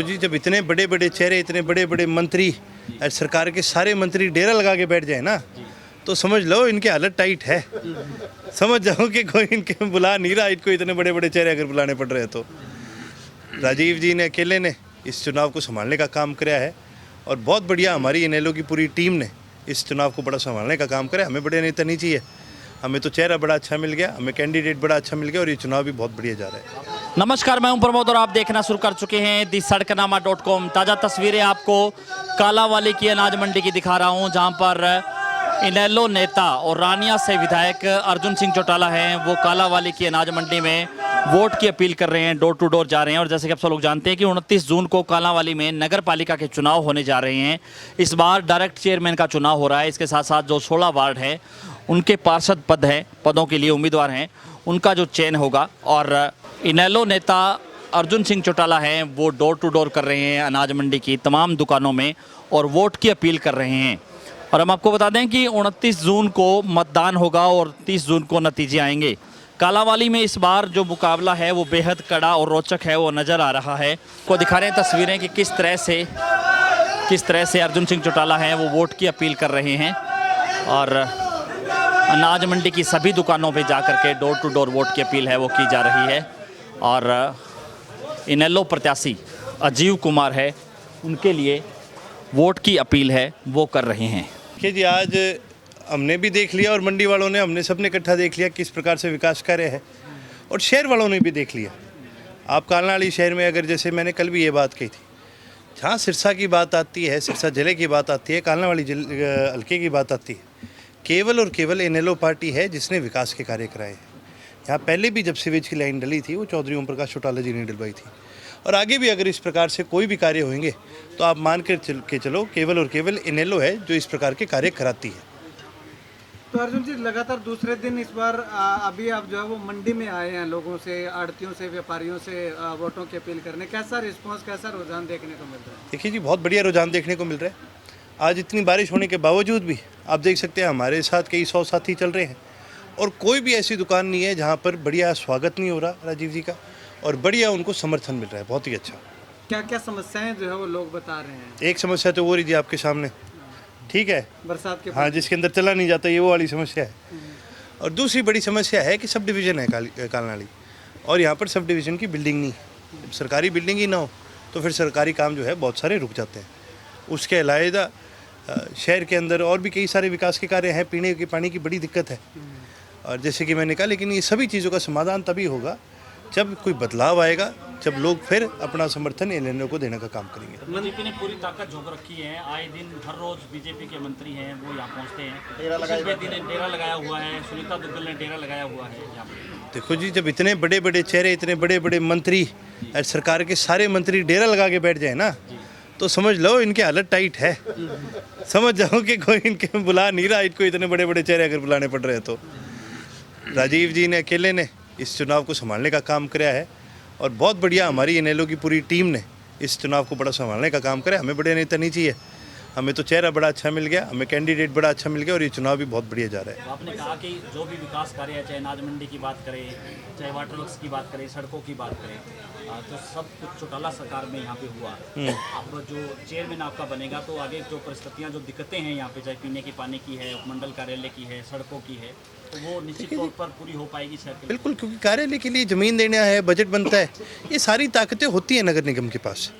जी, जब इतने बड़े बड़े चेहरे, इतने बड़े बड़े मंत्री, सरकार के सारे मंत्री डेरा लगा के बैठ जाए ना, तो समझ लो इनकी हालत टाइट है। समझ जाओ कि कोई इनके बुला नहीं रहा, इनको इतने बड़े बड़े चेहरे अगर बुलाने पड़ रहे हैं तो। राजीव जी ने अकेले ने इस चुनाव को संभालने का काम किया है और बहुत बढ़िया हमारी इनेलो की पूरी टीम ने इस चुनाव को बड़ा संभालने का काम करा। हमें बड़े नेता नहीं चाहिए, हमें तो चेहरा बड़ा अच्छा मिल गया, हमें कैंडिडेट बड़ा अच्छा मिल गया और ये चुनाव भी बहुत बढ़िया जा रहा है। नमस्कार, मैं हूं प्रमोद और आप देखना शुरू कर चुके हैं दी सड़कनामा.com। ताज़ा तस्वीरें आपको कालांवाली की अनाज मंडी की दिखा रहा हूं, जहां पर इनेलो नेता और रानिया से विधायक अर्जुन सिंह चौटाला हैं। वो कालांवाली की अनाज मंडी में वोट की अपील कर रहे हैं, डोर टू डोर जा रहे हैं। और जैसे कि आप सब लोग जानते हैं कि 29 जून को कालांवाली में नगर पालिका के चुनाव होने जा रहे हैं। इस बार डायरेक्ट चेयरमैन का चुनाव हो रहा है। इसके साथ साथ जो 16 वार्ड हैं उनके पार्षद पद हैं, पदों के लिए उम्मीदवार हैं, उनका जो चयन होगा। और इनेलो नेता अर्जुन सिंह चौटाला हैं, वो डोर टू डोर कर रहे हैं अनाज मंडी की तमाम दुकानों में और वोट की अपील कर रहे हैं। और हम आपको बता दें कि 29 जून को मतदान होगा और 30 जून को नतीजे आएंगे। कालांवाली में इस बार जो मुकाबला है वो बेहद कड़ा और रोचक है, वो नज़र आ रहा है। को दिखा रहे हैं तस्वीरें कि किस तरह से अर्जुन सिंह चौटाला हैं वो वोट की अपील कर रहे हैं। और अनाज मंडी की सभी दुकानों पे जा कर के डोर टू डोर वोट की अपील है वो की जा रही है। और इनेलो प्रत्याशी अजीव कुमार है, उनके लिए वोट की अपील है वो कर रहे हैं। देखिए जी, आज हमने भी देख लिया और मंडी वालों ने, हमने सबने इकट्ठा देख लिया किस प्रकार से विकास कार्य है और शहर वालों ने भी देख लिया। आप कालांवाली शहर में अगर, जैसे मैंने कल भी ये बात कही थी, जहाँ सिरसा की बात आती है, सिरसा जिले की बात आती है, कालांवाली हल्के की बात आती है, केवल और केवल इनेलो पार्टी है जिसने विकास के कार्य कराए हैं। यहाँ पहले भी जब सीवेज की लाइन डली थी वो चौधरी ओम प्रकाश चौटाला जी ने डलवाई थी और आगे भी अगर इस प्रकार से कोई भी कार्य होंगे तो आप मान के चलो केवल और केवल इनेलो है जो इस प्रकार के कार्य कराती है। तो अर्जुन जी, लगातार दूसरे दिन इस बार अभी आप जो है वो मंडी में आए हैं, लोगों से, आड़तियों से, व्यापारियों से वोटों की अपील करने। कैसा रिस्पांस, कैसा रुझान देखने को मिल रहा है? देखिए जी, बहुत बढ़िया रुझान देखने को मिल रहा है। आज इतनी बारिश होने के बावजूद भी आप देख सकते हैं हमारे साथ कई 100 साथी चल रहे हैं और कोई भी ऐसी दुकान नहीं है जहाँ पर बढ़िया स्वागत नहीं हो रहा राजीव जी का और बढ़िया उनको समर्थन मिल रहा है। बहुत ही अच्छा। क्या क्या समस्याएं जो है वो लोग बता रहे हैं? एक समस्या तो वो रही थी आपके सामने, ठीक है, बरसात के हाँ, जिसके अंदर चला नहीं जाता, ये वो वाली समस्या है। और दूसरी बड़ी समस्या है कि सब डिवीज़न है कालांवाली और यहाँ पर सब डिवीज़न की बिल्डिंग नहीं, सरकारी बिल्डिंग ही ना हो तो फिर सरकारी काम जो है बहुत सारे रुक जाते हैं। उसके अलावा शहर के अंदर और भी कई सारे विकास के कार्य हैं, पीने के पानी की बड़ी दिक्कत है और जैसे कि मैंने कहा, लेकिन ये सभी चीज़ों का समाधान तभी होगा जब कोई बदलाव आएगा, जब लोग फिर अपना समर्थन इनेलो को देने का काम करेंगे। बीजेपी ने पूरी ताकत झोंक रखी है, आए दिन हर रोज बीजेपी के मंत्री हैं वो यहाँ पहुँचते हैं। डेरा लगाया हुआ है, सुनीता दुग्गल ने डेरा लगाया हुआ है यहाँ पे। देखो जी, जब इतने बड़े बड़े चेहरे, इतने बड़े बड़े मंत्री, सरकार के सारे मंत्री डेरा लगा के बैठ जाए ना, तो समझ लो इनकी हालत टाइट है। समझ जाओ कि कोई इनके बुला नहीं रहा, इनको इतने बड़े बड़े चेहरे अगर बुलाने पड़ रहे हैं तो। राजीव जी ने अकेले ने इस चुनाव को संभालने का काम किया है और बहुत बढ़िया हमारी इनेलो की पूरी टीम ने इस चुनाव को बड़ा संभालने का काम करा। हमें बड़े नेता नहीं चाहिए, हमें तो चेहरा बड़ा अच्छा मिल गया, हमें कैंडिडेट बड़ा अच्छा मिल गया और ये चुनाव भी बहुत बढ़िया जा रहा है। तो आपने कहा कि जो भी विकास कार्य है, चाहे अनाज मंडी की बात करें, चाहे वाटर वर्क्स की बात करें, सड़कों की बात करें, तो सब कुछ चौटाला सरकार में यहाँ पे हुआ। अब जो चेयरमैन आपका बनेगा तो आगे जो परिस्थितियाँ, जो दिक्कतें हैं यहाँ पे, चाहे पीने के पानी की है, उपमंडल कार्यालय की है, सड़कों की है, तो वो निश्चित तौर पर पूरी हो पाएगी शहर के। बिल्कुल, क्योंकि कार्यालय के लिए ज़मीन देना है, बजट बनता है, ये सारी ताकतें होती हैं नगर निगम के पास।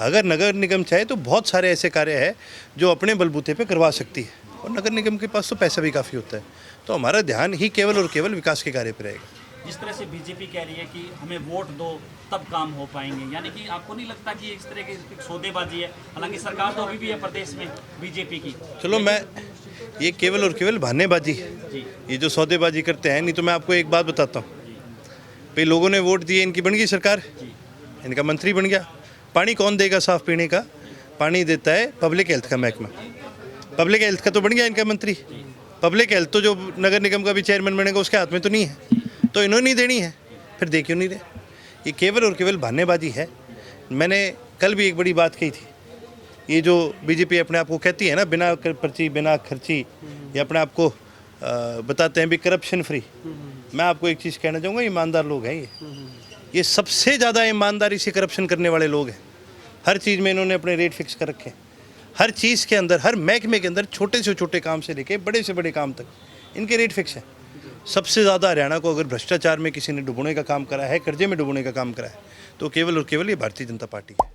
अगर नगर निगम चाहे तो बहुत सारे ऐसे कार्य हैं जो अपने बलबूते पे करवा सकती है और नगर निगम के पास तो पैसा भी काफ़ी होता है। तो हमारा ध्यान ही केवल और केवल विकास के कार्य पर रहेगा। जिस तरह से बीजेपी कह रही है कि हमें वोट दो तब काम हो पाएंगे, यानी कि आपको नहीं लगता कि इस तरह की सौदेबाजी है? हालांकि सरकार तो अभी भी है प्रदेश में बीजेपी की। चलो, मैं ये केवल और केवल बहानेबाजी है, ये जो सौदेबाजी करते हैं। नहीं तो मैं आपको एक बात बताता हूँ, भाई लोगों ने वोट दिए, इनकी बन गई सरकार, इनका मंत्री बन गया। पानी कौन देगा साफ पीने का? पानी देता है पब्लिक हेल्थ का महकमा। पब्लिक हेल्थ का तो बन गया इनका मंत्री। पब्लिक हेल्थ तो जो नगर निगम का भी चेयरमैन बनेगा उसके हाथ में तो नहीं है, तो इन्होंने नहीं देनी है, फिर दे क्यों नहीं रहे? ये केवल और केवल बहानेबाजी है। मैंने कल भी एक बड़ी बात कही थी, ये जो बीजेपी अपने आप को कहती है ना बिना पर्ची बिना खर्ची, ये अपने आप को बताते हैं भी करप्शन फ्री। मैं आपको एक चीज़ कहना चाहूँगा, ईमानदार लोग हैं ये सबसे ज़्यादा ईमानदारी से करप्शन करने वाले लोग हैं। हर चीज़ में इन्होंने अपने रेट फिक्स कर रखे हैं। हर चीज़ के अंदर, हर महकमे के अंदर, छोटे से छोटे काम से लेके बड़े से बड़े काम तक इनके रेट फिक्स हैं। सबसे ज़्यादा हरियाणा को अगर भ्रष्टाचार में किसी ने डुबोने का काम करा है, कर्जे में डुबोने का काम करा है, तो केवल और केवल ये भारतीय जनता पार्टी है।